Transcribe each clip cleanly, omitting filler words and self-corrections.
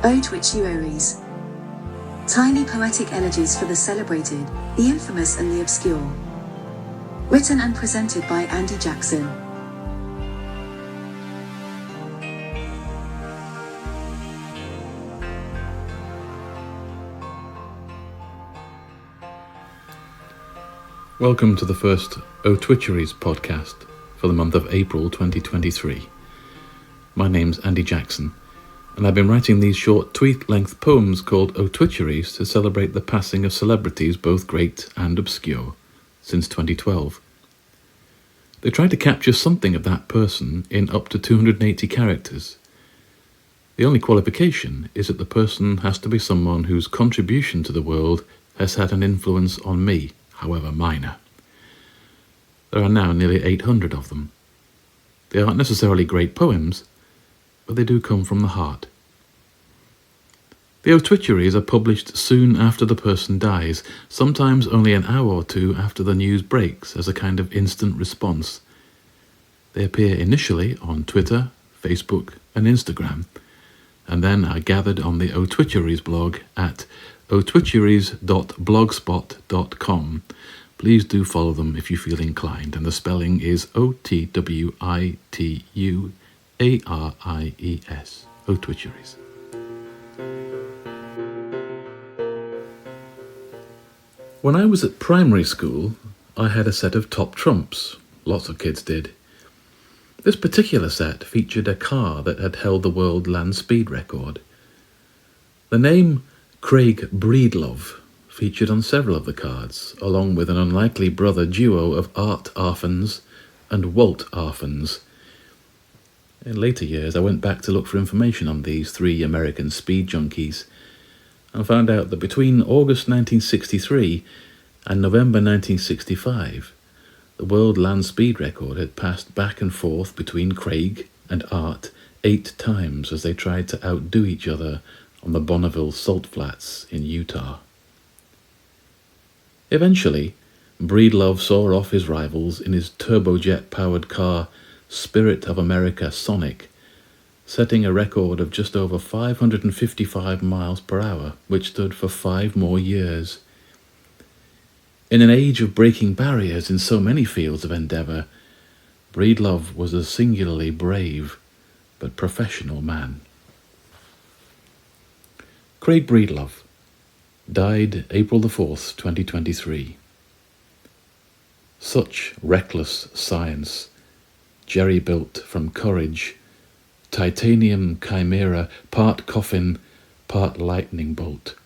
Otwituaries. Tiny poetic elegies for the celebrated, the infamous and the obscure. Written and presented by Andy Jackson. Welcome to the first Otwituaries podcast for the month of April 2023. My name's Andy Jackson, and I've been writing these short tweet-length poems called Otwituaries to celebrate the passing of celebrities both great and obscure since 2012. They try to capture something of that person in up to 280 characters. The only qualification is that the person has to be someone whose contribution to the world has had an influence on me, however minor. There are now nearly 800 of them. They aren't necessarily great poems, but they do come from the heart. The obituaries are published soon after the person dies, sometimes only an hour or two after the news breaks as a kind of instant response. They appear initially on Twitter, Facebook and Instagram, and then are gathered on the Otwituaries blog at otwituaries.blogspot.com. Please do follow them if you feel inclined, and the spelling is Otwituaries, Otwituaries. When I was at primary school, I had a set of top trumps. Lots of kids did. This particular set featured a car that had held the world land speed record. The name Craig Breedlove featured on several of the cards, along with an unlikely brother duo of Art Arfans and Walt Arfans. In later years, I went back to look for information on these three American speed junkies and found out that between August 1963 and November 1965, the world land speed record had passed back and forth between Craig and Art 8 times as they tried to outdo each other on the Bonneville Salt Flats in Utah. Eventually, Breedlove saw off his rivals in his turbojet-powered car Spirit of America Sonic, setting a record of just over 555 miles per hour, which stood for 5 more years. In an age of breaking barriers in so many fields of endeavour, Breedlove was a singularly brave but professional man. Craig Breedlove died April the 4th, 2023. Such reckless science, jerry-built from courage, titanium chimera, part coffin, part lightning bolt.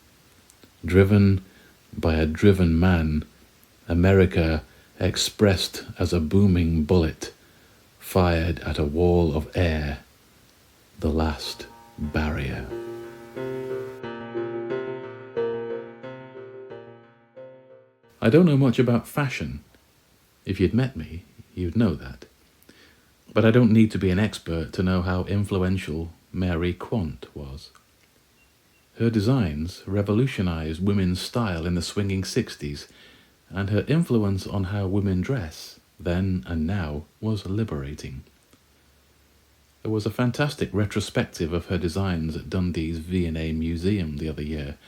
Driven by a driven man, America expressed as a booming bullet, fired at a wall of air, the last barrier. I don't know much about fashion. If you'd met me, you'd know that. But I don't need to be an expert to know how influential Mary Quant was. Her designs revolutionized women's style in the swinging 60s, and her influence on how women dress, then and now, was liberating. There was a fantastic retrospective of her designs at Dundee's V&A Museum the other year,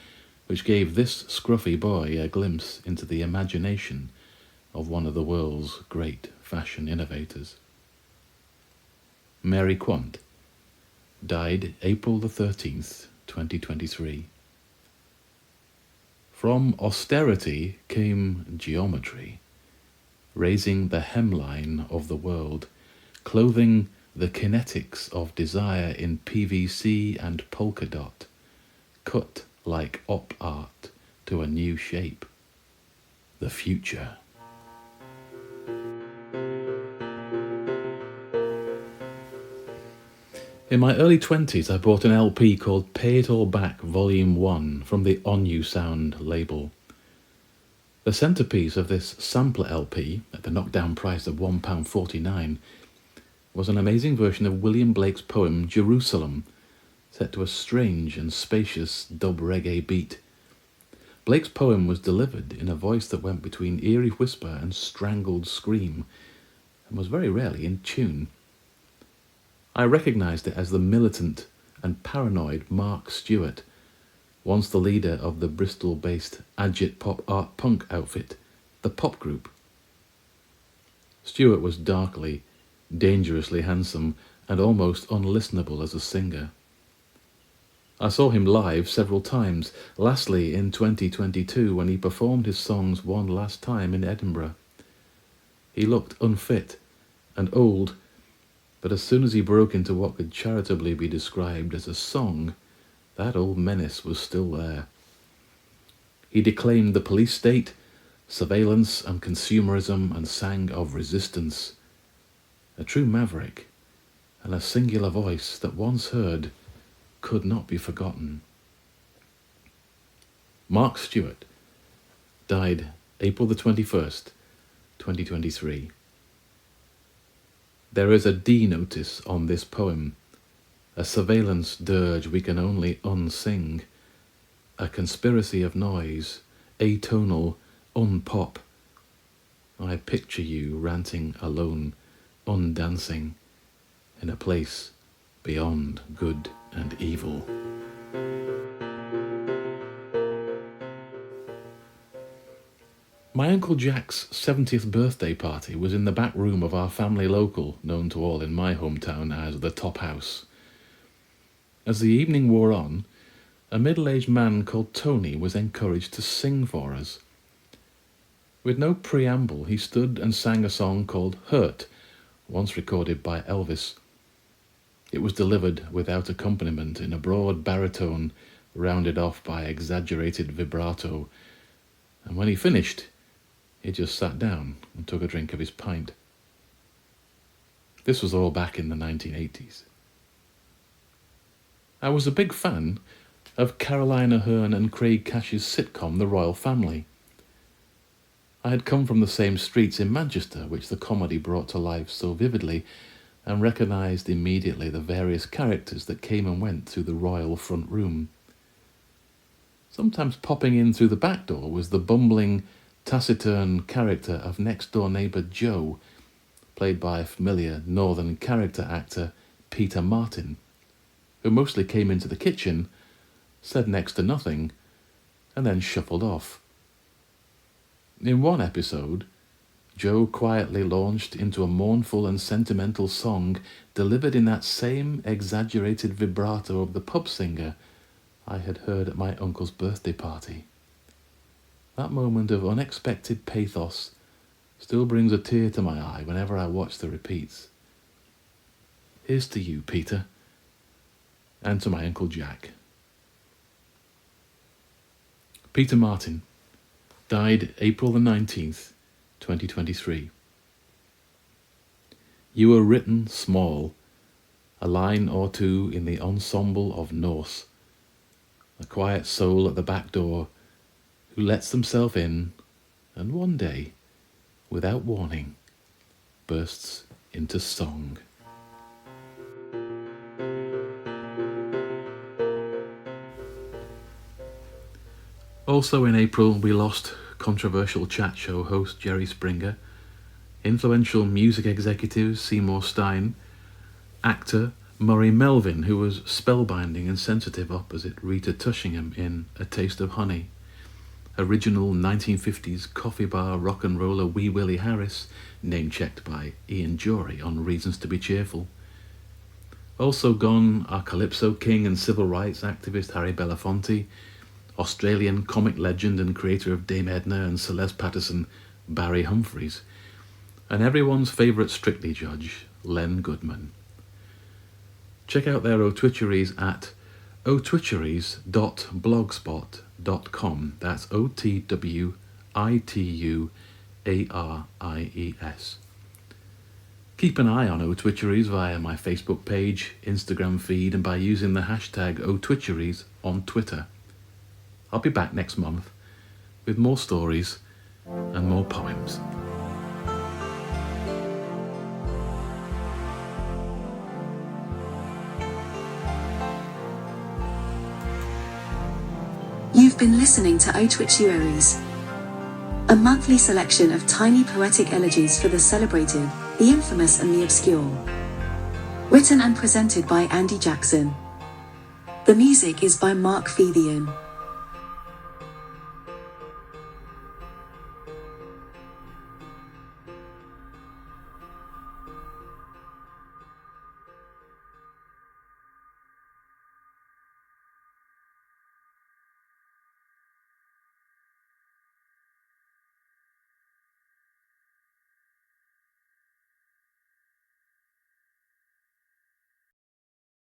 which gave this scruffy boy a glimpse into the imagination of one of the world's great fashion innovators. Mary Quant died April the 13th, 2023. From austerity came geometry, raising the hemline of the world, clothing the kinetics of desire in PVC and polka dot, cut like op art to a new shape, the future. In my early 20s, I bought an LP called Pay It All Back Volume 1 from the On You Sound label. The centrepiece of this sampler LP, at the knockdown price of £1.49, was an amazing version of William Blake's poem Jerusalem, set to a strange and spacious dub reggae beat. Blake's poem was delivered in a voice that went between eerie whisper and strangled scream, and was very rarely in tune. I recognised it as the militant and paranoid Mark Stewart, once the leader of the Bristol-based agit pop art punk outfit, the Pop Group. Stewart was darkly, dangerously handsome and almost unlistenable as a singer. I saw him live several times, lastly in 2022 when he performed his songs one last time in Edinburgh. He looked unfit and old, but as soon as he broke into what could charitably be described as a song, that old menace was still there. He declaimed the police state, surveillance and consumerism, and sang of resistance. A true maverick, and a singular voice that once heard could not be forgotten. Mark Stewart died April the 21st, 2023. There is a D notice on this poem, a surveillance dirge we can only unsing, a conspiracy of noise, atonal, unpop. I picture you ranting alone, undancing, in a place beyond good and evil. My Uncle Jack's 70th birthday party was in the back room of our family local, known to all in my hometown as the Top House. As the evening wore on, a middle-aged man called Tony was encouraged to sing for us. With no preamble, he stood and sang a song called Hurt, once recorded by Elvis. It was delivered without accompaniment in a broad baritone, rounded off by exaggerated vibrato, and when he finished, he just sat down and took a drink of his pint. This was all back in the 1980s. I was a big fan of Caroline Aherne and Craig Cash's sitcom The Royal Family. I had come from the same streets in Manchester, which the comedy brought to life so vividly, and recognised immediately the various characters that came and went through the royal front room. Sometimes popping in through the back door was the bumbling, taciturn character of next-door neighbour Joe, played by familiar northern character actor Peter Martin, who mostly came into the kitchen, said next to nothing, and then shuffled off. In one episode, Joe quietly launched into a mournful and sentimental song delivered in that same exaggerated vibrato of the pub singer I had heard at my uncle's birthday party. That moment of unexpected pathos still brings a tear to my eye whenever I watch the repeats. Here's to you, Peter, and to my Uncle Jack. Peter Martin died April the 19th, 2023. You were written small, a line or two in the ensemble of Norse, a quiet soul at the back door who lets themselves in and one day, without warning, bursts into song. Also in April, we lost controversial chat show host Jerry Springer, influential music executive Seymour Stein, actor Murray Melvin, who was spellbinding and sensitive opposite Rita Tushingham in A Taste of Honey, original 1950s coffee bar rock and roller Wee Willie Harris, name-checked by Ian Jory on Reasons to be Cheerful. Also gone are Calypso king and civil rights activist Harry Belafonte, Australian comic legend and creator of Dame Edna and Celeste Patterson, Barry Humphries, and everyone's favourite Strictly judge, Len Goodman. Check out their Otwituaries at otwituaries.blogspot.com. That's OTWITUARIES. Keep an eye on Otwituaries via my Facebook page, Instagram feed, and by using the hashtag Otwituaries on Twitter. I'll be back next month with more stories and more poems. You've been listening to Otwituaries, a monthly selection of tiny poetic elegies for the celebrated, the infamous and the obscure. Written and presented by Andy Jackson. The music is by Mark Fethian.